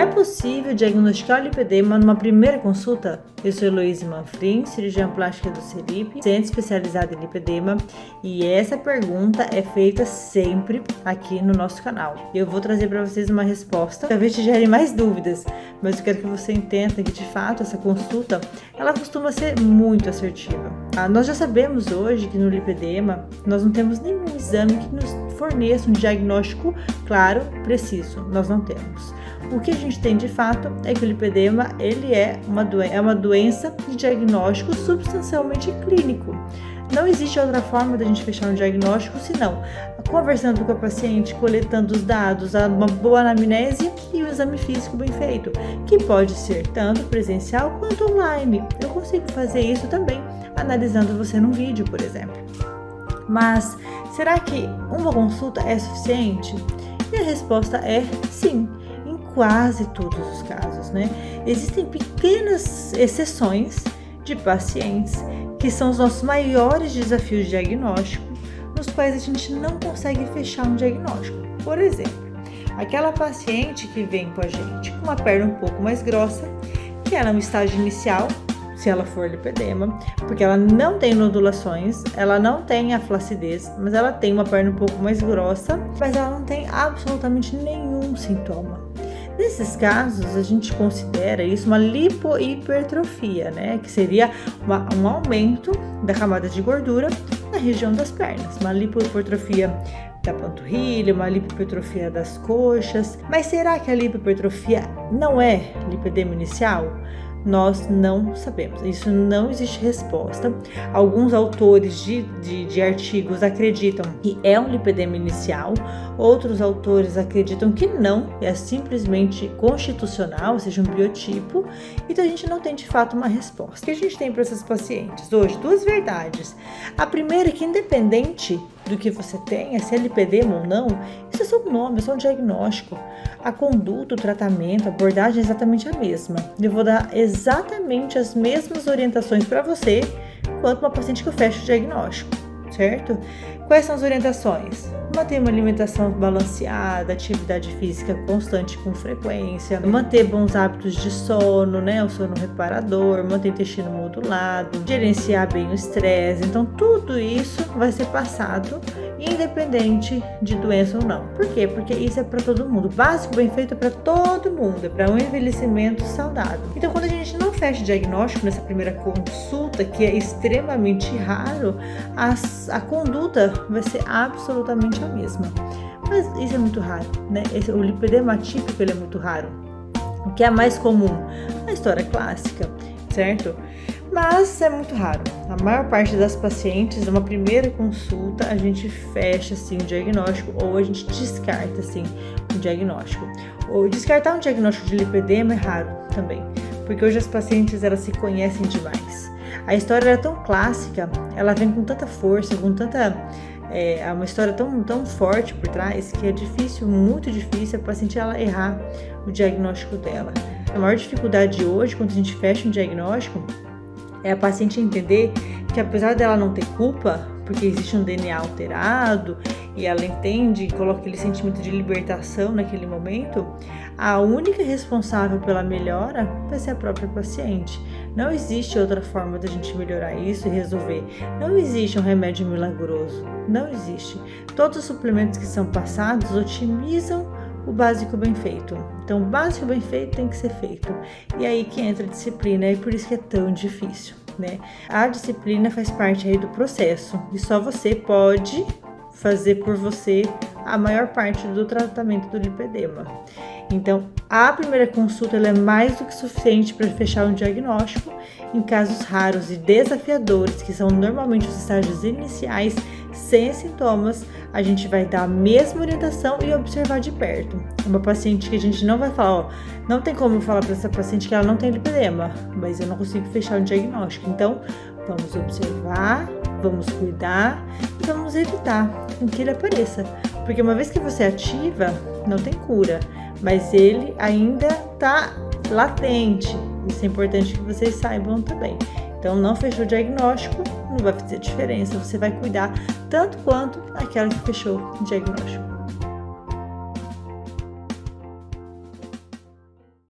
É possível diagnosticar o lipedema numa primeira consulta? Eu sou Heloíse Manfrim, cirurgiã plástica do CELIP, centro especializado em lipedema, e essa pergunta é feita sempre aqui no nosso canal. Eu vou trazer para vocês uma resposta, talvez te gere mais dúvidas, mas eu quero que você entenda que de fato essa consulta, ela costuma ser muito assertiva. Nós já sabemos hoje que no lipedema nós não temos nenhum exame que nos forneça um diagnóstico claro, preciso, nós não temos. O que a gente tem de fato é que o lipedema ele é uma doença de diagnóstico substancialmente clínico. Não existe outra forma da gente fechar um diagnóstico senão conversando com a paciente, coletando os dados, uma boa anamnese e um exame físico bem feito, que pode ser tanto presencial quanto online. Eu consigo fazer isso também analisando você num vídeo, por exemplo. Mas será que uma consulta é suficiente? E a resposta é sim. Quase todos os casos, né? Existem pequenas exceções de pacientes que são os nossos maiores desafios de diagnóstico, nos quais a gente não consegue fechar um diagnóstico. Por exemplo, aquela paciente que vem com a gente com uma perna um pouco mais grossa, que ela é no estágio inicial, se ela for lipedema, porque ela não tem nodulações, ela não tem a flacidez, mas ela tem uma perna um pouco mais grossa, mas ela não tem absolutamente nenhum sintoma. Nesses casos, a gente considera isso uma lipohipertrofia, né? Que seria um aumento da camada de gordura na região das pernas. Uma lipohipertrofia da panturrilha, uma lipohipertrofia das coxas. Mas será que a lipohipertrofia não é lipedema inicial? Nós não sabemos, isso não existe resposta. Alguns autores de artigos acreditam que é um lipedema inicial, outros autores acreditam que não, é simplesmente constitucional, ou seja, um biotipo, então a gente não tem de fato uma resposta. O que a gente tem para essas pacientes hoje? Duas verdades. A primeira é que independente do que você tenha, se é lipedema ou não, isso é só um nome, é só um diagnóstico. A conduta, o tratamento, a abordagem é exatamente a mesma. Eu vou dar exatamente as mesmas orientações para você quanto uma paciente que eu fecho o diagnóstico, certo? Quais são as orientações? Manter uma alimentação balanceada, atividade física constante com frequência, manter bons hábitos de sono, né? O sono reparador, manter o intestino modulado, gerenciar bem o estresse. Então, tudo isso vai ser passado independente de doença ou não. Por quê? Porque isso é para todo mundo. O básico bem feito é para todo mundo, é para um envelhecimento saudável. Então, quando a gente não fecha o diagnóstico nessa primeira consulta, que é extremamente raro, a conduta vai ser absolutamente a mesma. Mas isso é muito raro, né? O lipedema atípico ele é muito raro. O que é mais comum? A história clássica, certo? Mas é muito raro. A maior parte das pacientes, numa primeira consulta, a gente fecha assim, o diagnóstico ou a gente descarta assim, o diagnóstico. Ou descartar um diagnóstico de lipedema é raro também, porque hoje as pacientes elas se conhecem demais. A história é tão clássica, ela vem com tanta força, com tanta... É uma história tão forte por trás que é difícil, muito difícil a paciente ela errar o diagnóstico dela. A maior dificuldade hoje, quando a gente fecha um diagnóstico, é a paciente entender que apesar dela não ter culpa, porque existe um DNA alterado e ela entende e coloca aquele sentimento de libertação naquele momento, a única responsável pela melhora vai ser a própria paciente. Não existe outra forma da gente melhorar isso e resolver. Não existe um remédio milagroso, não existe. Todos os suplementos que são passados otimizam o básico bem feito. Então, o básico bem feito tem que ser feito. E aí que entra a disciplina, e por isso que é tão difícil, né? A disciplina faz parte aí do processo e só você pode fazer por você a maior parte do tratamento do lipedema. Então, a primeira consulta ela é mais do que suficiente para fechar um diagnóstico. Em casos raros e desafiadores, que são normalmente os estágios iniciais, sem sintomas, a gente vai dar a mesma orientação e observar de perto. Uma paciente que a gente não vai falar, não tem como eu falar para essa paciente que ela não tem lipedema, mas eu não consigo fechar um diagnóstico. Então, vamos observar, vamos cuidar e vamos evitar que ele apareça. Porque uma vez que você ativa, não tem cura, mas ele ainda está latente. Isso é importante que vocês saibam também. Então, não fechou o diagnóstico, não vai fazer diferença. Você vai cuidar tanto quanto aquela que fechou o diagnóstico.